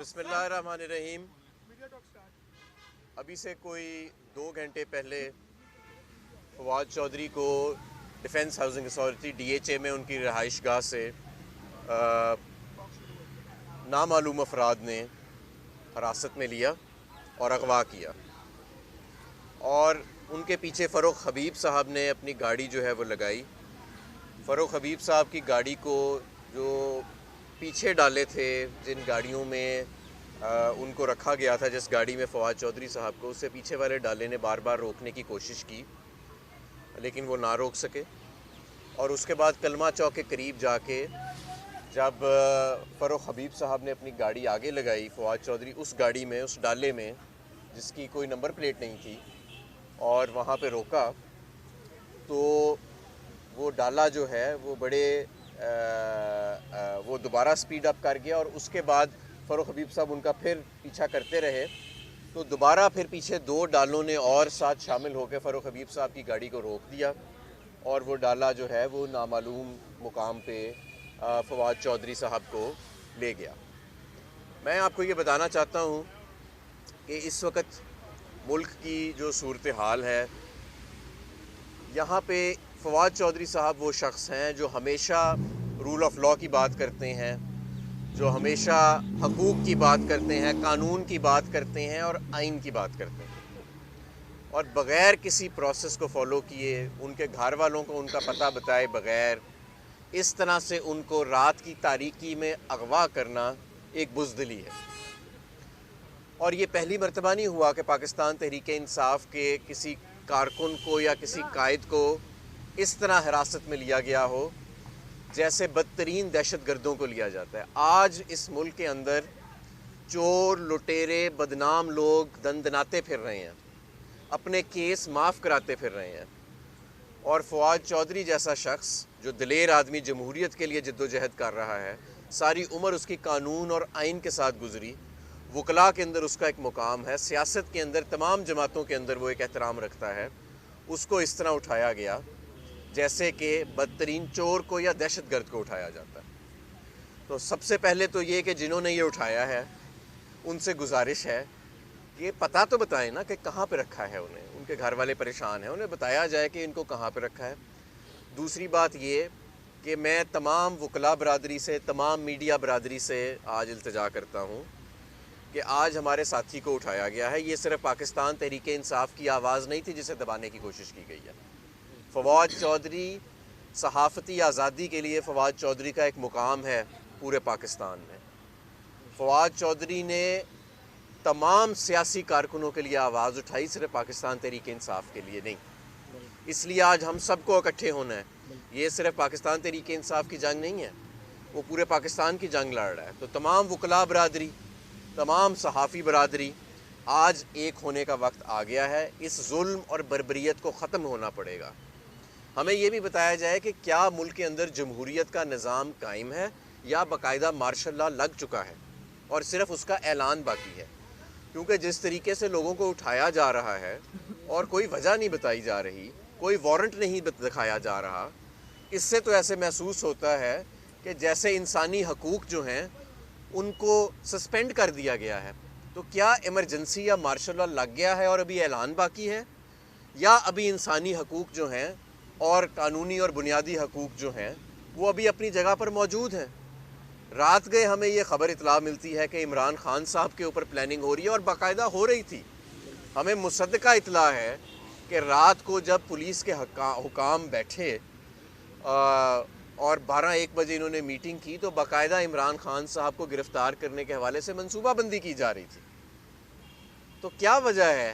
بسم اللہ الرحمن الرحیم۔ ابھی سے کوئی 2 گھنٹے پہلے فواد چودھری کو ڈیفنس ہاؤسنگ اتھارٹی DHA میں ان کی رہائش گاہ سے نامعلوم افراد نے حراست میں لیا اور اغوا کیا، اور ان کے پیچھے فروخ حبیب صاحب نے اپنی گاڑی جو ہے وہ لگائی۔ فروخ حبیب صاحب کی گاڑی کو جو پیچھے ڈالے تھے، جن گاڑیوں میں ان کو رکھا گیا تھا، جس گاڑی میں فواد چودھری صاحب کو، اس سے پیچھے والے ڈالے نے بار بار روکنے کی کوشش کی لیکن وہ نہ روک سکے، اور اس کے بعد کلمہ چوک کے قریب جا کے جب فروخ حبیب صاحب نے اپنی گاڑی آگے لگائی، فواد چودھری اس گاڑی میں، اس ڈالے میں جس کی کوئی نمبر پلیٹ نہیں تھی، اور وہاں پہ روکا تو وہ ڈالا جو ہے وہ وہ دوبارہ سپیڈ اپ کر گیا، اور اس کے بعد فروخ حبیب صاحب ان کا پھر پیچھا کرتے رہے، تو دوبارہ پھر پیچھے 2 ڈالوں نے اور ساتھ شامل ہو کے فروخ حبیب صاحب کی گاڑی کو روک دیا، اور وہ ڈالا جو ہے وہ نامعلوم مقام پہ فواد چودھری صاحب کو لے گیا۔ میں آپ کو یہ بتانا چاہتا ہوں کہ اس وقت ملک کی جو صورتحال ہے، یہاں پہ فواد چودھری صاحب وہ شخص ہیں جو ہمیشہ رول آف لاء کی بات کرتے ہیں، جو ہمیشہ حقوق کی بات کرتے ہیں، قانون کی بات کرتے ہیں اور آئین کی بات کرتے ہیں، اور بغیر کسی پروسیس کو فالو کیے، ان کے گھر والوں کو ان کا پتہ بتائے بغیر اس طرح سے ان کو رات کی تاریکی میں اغوا کرنا ایک بزدلی ہے۔ اور یہ پہلی مرتبہ نہیں ہوا کہ پاکستان تحریک انصاف کے کسی کارکن کو یا کسی قائد کو اس طرح حراست میں لیا گیا ہو جیسے بدترین دہشت گردوں کو لیا جاتا ہے۔ آج اس ملک کے اندر چور، لٹیرے، بدنام لوگ دندناتے پھر رہے ہیں، اپنے کیس معاف کراتے پھر رہے ہیں، اور فواد چودھری جیسا شخص جو دلیر آدمی جمہوریت کے لیے جد و جہد کر رہا ہے، ساری عمر اس کی قانون اور آئین کے ساتھ گزری، وکلاء کے اندر اس کا ایک مقام ہے، سیاست کے اندر تمام جماعتوں کے اندر وہ ایک احترام رکھتا ہے، اس کو اس طرح اٹھایا گیا جیسے کہ بدترین چور کو یا دہشت گرد کو اٹھایا جاتا ہے۔ تو سب سے پہلے تو یہ کہ جنہوں نے یہ اٹھایا ہے ان سے گزارش ہے کہ پتہ تو بتائیں نا کہ کہاں پہ رکھا ہے انہیں، ان کے گھر والے پریشان ہیں، انہیں بتایا جائے کہ ان کو کہاں پہ رکھا ہے۔ دوسری بات یہ کہ میں تمام وکلاء برادری سے، تمام میڈیا برادری سے آج التجا کرتا ہوں کہ آج ہمارے ساتھی کو اٹھایا گیا ہے۔ یہ صرف پاکستان تحریک انصاف کی آواز نہیں تھی جسے دبانے کی کوشش کی گئی ہے۔ فواد چودھری، صحافتی آزادی کے لیے فواد چودھری کا ایک مقام ہے پورے پاکستان میں۔ فواد چودھری نے تمام سیاسی کارکنوں کے لیے آواز اٹھائی، صرف پاکستان تحریک انصاف کے لیے نہیں۔ اس لیے آج ہم سب کو اکٹھے ہونا ہے۔ یہ صرف پاکستان تحریک انصاف کی جنگ نہیں ہے، وہ پورے پاکستان کی جنگ لڑ رہا ہے۔ تو تمام وکلاء برادری، تمام صحافی برادری، آج ایک ہونے کا وقت آ گیا ہے۔ اس ظلم اور بربریت کو ختم ہونا پڑے گا۔ ہمیں یہ بھی بتایا جائے کہ کیا ملک کے اندر جمہوریت کا نظام قائم ہے یا باقاعدہ مارشل لا لگ چکا ہے اور صرف اس کا اعلان باقی ہے، کیونکہ جس طریقے سے لوگوں کو اٹھایا جا رہا ہے اور کوئی وجہ نہیں بتائی جا رہی، کوئی وارنٹ نہیں دکھایا جا رہا، اس سے تو ایسے محسوس ہوتا ہے کہ جیسے انسانی حقوق جو ہیں ان کو سسپینڈ کر دیا گیا ہے۔ تو کیا ایمرجنسی یا مارشل لا لگ گیا ہے اور ابھی اعلان باقی ہے، یا ابھی انسانی حقوق جو ہیں اور قانونی اور بنیادی حقوق جو ہیں وہ ابھی اپنی جگہ پر موجود ہیں؟ رات گئے ہمیں یہ خبر اطلاع ملتی ہے کہ عمران خان صاحب کے اوپر پلاننگ ہو رہی ہے، اور باقاعدہ ہو رہی تھی۔ ہمیں مصدقہ اطلاع ہے کہ رات کو جب پولیس کے حکام بیٹھے اور 12-1 بجے انہوں نے میٹنگ کی، تو باقاعدہ عمران خان صاحب کو گرفتار کرنے کے حوالے سے منصوبہ بندی کی جا رہی تھی۔ تو کیا وجہ ہے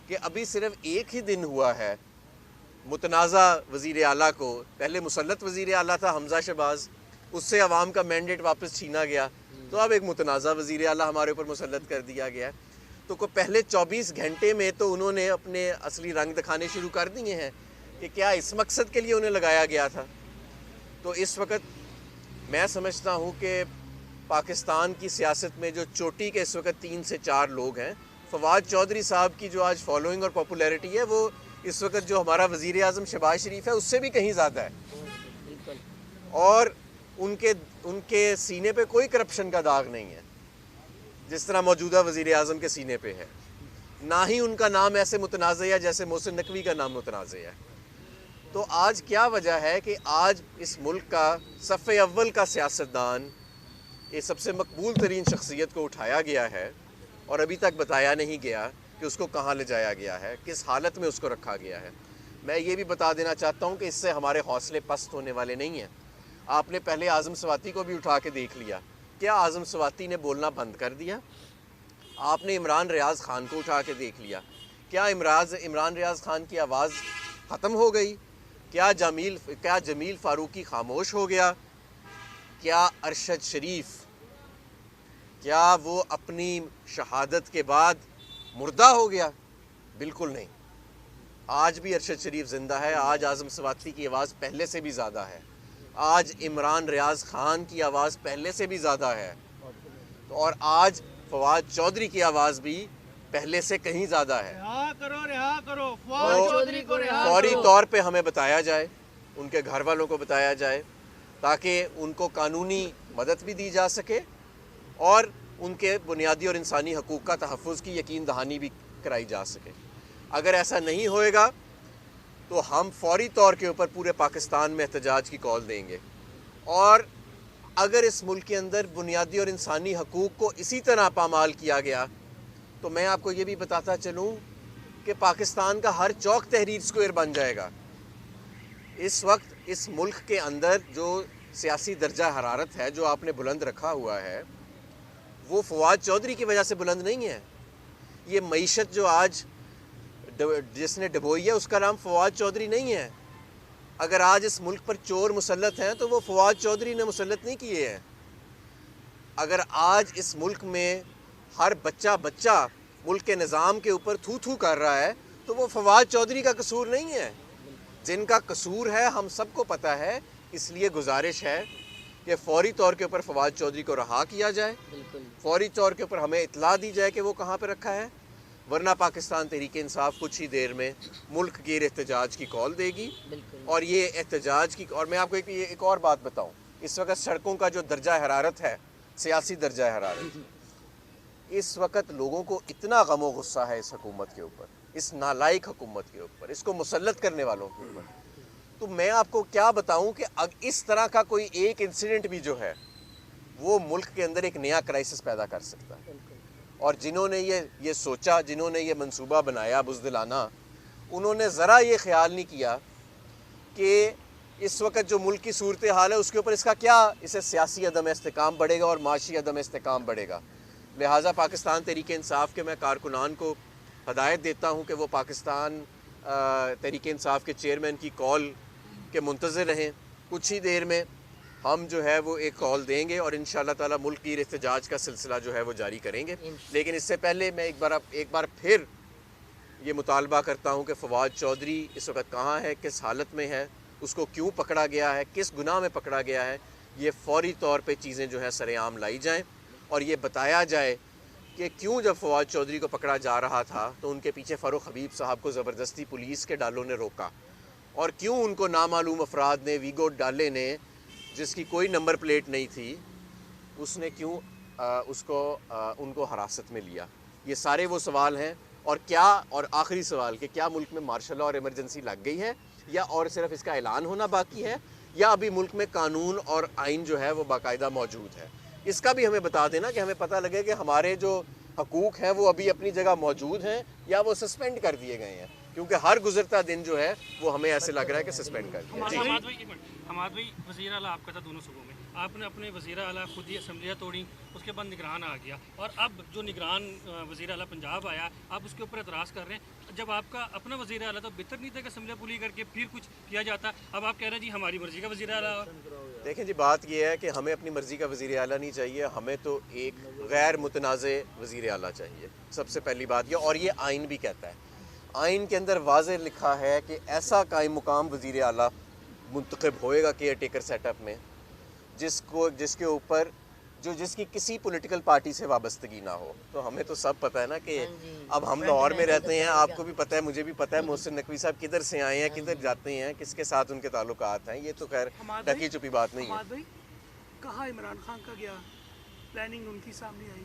کہ ابھی صرف ایک ہی دن ہوا ہے متنازع وزیر اعلیٰ کو، پہلے مسلط وزیر اعلیٰ تھا حمزہ شہباز، اس سے عوام کا مینڈیٹ واپس چھینا گیا، تو اب ایک متنازع وزیر اعلیٰ ہمارے اوپر مسلط کر دیا گیا ہے۔ تو پہلے 24 گھنٹے میں تو انہوں نے اپنے اصلی رنگ دکھانے شروع کر دیے ہیں کہ کیا اس مقصد کے لیے انہیں لگایا گیا تھا۔ تو اس وقت میں سمجھتا ہوں کہ پاکستان کی سیاست میں جو چوٹی کے اس وقت 3 سے 4 لوگ ہیں، فواد چودھری صاحب کی جو آج فالوئنگ اور پاپولیرٹی ہے وہ اس وقت جو ہمارا وزیر اعظم شہباز شریف ہے اس سے بھی کہیں زیادہ ہے، اور ان کے سینے پہ کوئی کرپشن کا داغ نہیں ہے۔ جس طرح موجودہ وزیر اعظم کے سینے پہ ہے، نہ ہی ان کا نام ایسے متنازع ہے جیسے محسن نقوی کا نام متنازع ہے۔ تو آج کیا وجہ ہے کہ آج اس ملک کا صف اول کا سیاستدان، یہ سب سے مقبول ترین شخصیت کو اٹھایا گیا ہے اور ابھی تک بتایا نہیں گیا کہ اس کو کہاں لے جایا گیا ہے، کس حالت میں اس کو رکھا گیا ہے۔ میں یہ بھی بتا دینا چاہتا ہوں کہ اس سے ہمارے حوصلے پست ہونے والے نہیں ہیں۔ آپ نے پہلے اعظم سواتی کو بھی اٹھا کے دیکھ لیا، کیا اعظم سواتی نے بولنا بند کر دیا؟ آپ نے عمران ریاض خان کو اٹھا کے دیکھ لیا، کیا عمران ریاض خان کی آواز ختم ہو گئی؟ کیا جمیل فاروقی خاموش ہو گیا؟ کیا ارشد شریف، کیا وہ اپنی شہادت کے بعد مردہ ہو گیا؟ بالکل نہیں، آج بھی ارشد شریف زندہ ہے۔ آج اعظم سواتی کی آواز پہلے سے بھی زیادہ ہے، آج عمران ریاض خان کی آواز پہلے سے بھی زیادہ ہے، اور آج فواد چودھری کی آواز بھی پہلے سے کہیں زیادہ ہے۔ رہا کرو فواد چودھری کو رہا کرو۔ فوری طور پہ ہمیں بتایا جائے، ان کے گھر والوں کو بتایا جائے، تاکہ ان کو قانونی مدد بھی دی جا سکے اور ان کے بنیادی اور انسانی حقوق کا تحفظ کی یقین دہانی بھی کرائی جا سکے۔ اگر ایسا نہیں ہوئے گا تو ہم فوری طور کے اوپر پورے پاکستان میں احتجاج کی کال دیں گے، اور اگر اس ملک کے اندر بنیادی اور انسانی حقوق کو اسی طرح پامال کیا گیا تو میں آپ کو یہ بھی بتاتا چلوں کہ پاکستان کا ہر چوک تحریر اسکوئر بن جائے گا۔ اس وقت اس ملک کے اندر جو سیاسی درجہ حرارت ہے جو آپ نے بلند رکھا ہوا ہے، وہ فواد چودھری کی وجہ سے بلند نہیں ہے۔ یہ معیشت جو آج جس نے ڈبوئی ہے اس کا نام فواد چودھری نہیں ہے۔ اگر آج اس ملک پر چور مسلط ہیں تو وہ فواد چودھری نے مسلط نہیں کیے ہیں۔ اگر آج اس ملک میں ہر بچہ ملک کے نظام کے اوپر تھو تھو کر رہا ہے تو وہ فواد چودھری کا قصور نہیں ہے۔ جن کا قصور ہے ہم سب کو پتہ ہے، اس لیے گزارش ہے کہ فوری طور کے اوپر فواد چودھری کو رہا کیا جائے، فوری طور کے اوپر ہمیں اطلاع دی جائے کہ وہ کہاں پہ رکھا ہے، ورنہ پاکستان تحریک انصاف کچھ ہی دیر میں ملک گیر احتجاج کی کال دے گی۔ اور یہ احتجاج کی، اور میں آپ کو ایک اور بات بتاؤں، اس وقت سڑکوں کا جو درجہ حرارت ہے، سیاسی درجہ حرارت، اس وقت لوگوں کو اتنا غم و غصہ ہے اس حکومت کے اوپر، اس نالائق حکومت کے اوپر، اس کو مسلط کرنے والوں کے اوپر، تو میں آپ کو کیا بتاؤں کہ اس طرح کا کوئی ایک انسیڈنٹ بھی جو ہے وہ ملک کے اندر ایک نیا کرائسس پیدا کر سکتا ہے۔ اور جنہوں نے یہ سوچا، جنہوں نے یہ منصوبہ بنایا بزدلانہ، انہوں نے ذرا یہ خیال نہیں کیا کہ اس وقت جو ملک کی صورتحال ہے اس کے اوپر اس کا کیا، اسے سیاسی عدم استحکام بڑھے گا اور معاشی عدم استحکام بڑھے گا۔ لہٰذا پاکستان تحریک انصاف کے میں کارکنان کو ہدایت دیتا ہوں کہ وہ پاکستان تحریک انصاف کے چیئرمین کی کال کے منتظر رہیں۔ کچھ ہی دیر میں ہم جو ہے وہ ایک کال دیں گے اور انشاءاللہ تعالی ملک کی احتجاج کا سلسلہ جو ہے وہ جاری کریں گے۔ لیکن اس سے پہلے میں ایک بار پھر یہ مطالبہ کرتا ہوں کہ فواد چودھری اس وقت کہاں ہے، کس حالت میں ہے، اس کو کیوں پکڑا گیا ہے، کس گناہ میں پکڑا گیا ہے، یہ فوری طور پہ چیزیں جو ہیں سر عام لائی جائیں اور یہ بتایا جائے کہ کیوں جب فواد چودھری کو پکڑا جا رہا تھا تو ان کے پیچھے فاروق حبیب صاحب کو زبردستی پولیس کے ڈالوں نے روکا، اور کیوں ان کو نامعلوم افراد نے، ویگو ڈالے نے جس کی کوئی نمبر پلیٹ نہیں تھی، اس نے کیوں ان کو حراست میں لیا۔ یہ سارے وہ سوال ہیں، اور آخری سوال کہ کیا ملک میں مارشل لا اور ایمرجنسی لگ گئی ہے، یا اور صرف اس کا اعلان ہونا باقی ہے، یا ابھی ملک میں قانون اور آئین جو ہے وہ باقاعدہ موجود ہے۔ اس کا بھی ہمیں بتا دینا کہ ہمیں پتہ لگے کہ ہمارے جو حقوق ہیں وہ ابھی اپنی جگہ موجود ہیں یا وہ سسپینڈ کر دیے گئے ہیں، کیونکہ ہر گزرتا دن جو ہے وہ ہمیں ایسے لگ رہا ہے کہ سسپینڈ کر دیا۔ حماد بھائی، وزیر اعلیٰ آپ کا تھا دونوں صوبوں میں، آپ نے اپنے وزیر اعلیٰ خود ہی اسمبلیاں توڑیں، اس کے بعد نگران آ گیا، اور اب جو نگران وزیر اعلیٰ پنجاب آیا آپ اس کے اوپر اعتراض کر رہے ہیں۔ جب آپ کا اپنا وزیر اعلیٰ تو بہتر نہیں تھا کہ اسمبلیاں پوری کر کے پھر کچھ کیا جاتا؟ اب آپ کہہ رہے ہیں جی ہماری مرضی کا وزیر اعلیٰ۔ دیکھیں جی، بات یہ ہے کہ ہمیں اپنی مرضی کا وزیر اعلیٰ نہیں چاہیے، ہمیں تو ایک غیر متنازع وزیر اعلیٰ چاہیے، سب سے پہلی بات یہ، اور یہ آئین بھی کہتا ہے۔ آئین کے اندر واضح لکھا ہے کہ ایسا قائم مقام وزیر اعلیٰ منتخب ہوئے گا کیئر ٹیکر سیٹ اپ میں جس کے اوپر جس کی کسی پولیٹیکل پارٹی سے وابستگی نہ ہو۔ تو ہمیں تو سب پتہ ہے نا کہ اب ہم لاہور میں رہتے ہیں، آپ کو بھی پتہ ہے، مجھے بھی پتہ ہے محسن نقوی صاحب کدھر سے آئے ہیں، کدھر جاتے ہیں، کس کے ساتھ ان کے تعلقات ہیں، یہ تو خیر ڈھکی چھپی بات نہیں ہے۔ کہا عمران خان کا گیا، پلاننگ ان کی سامنے آئی،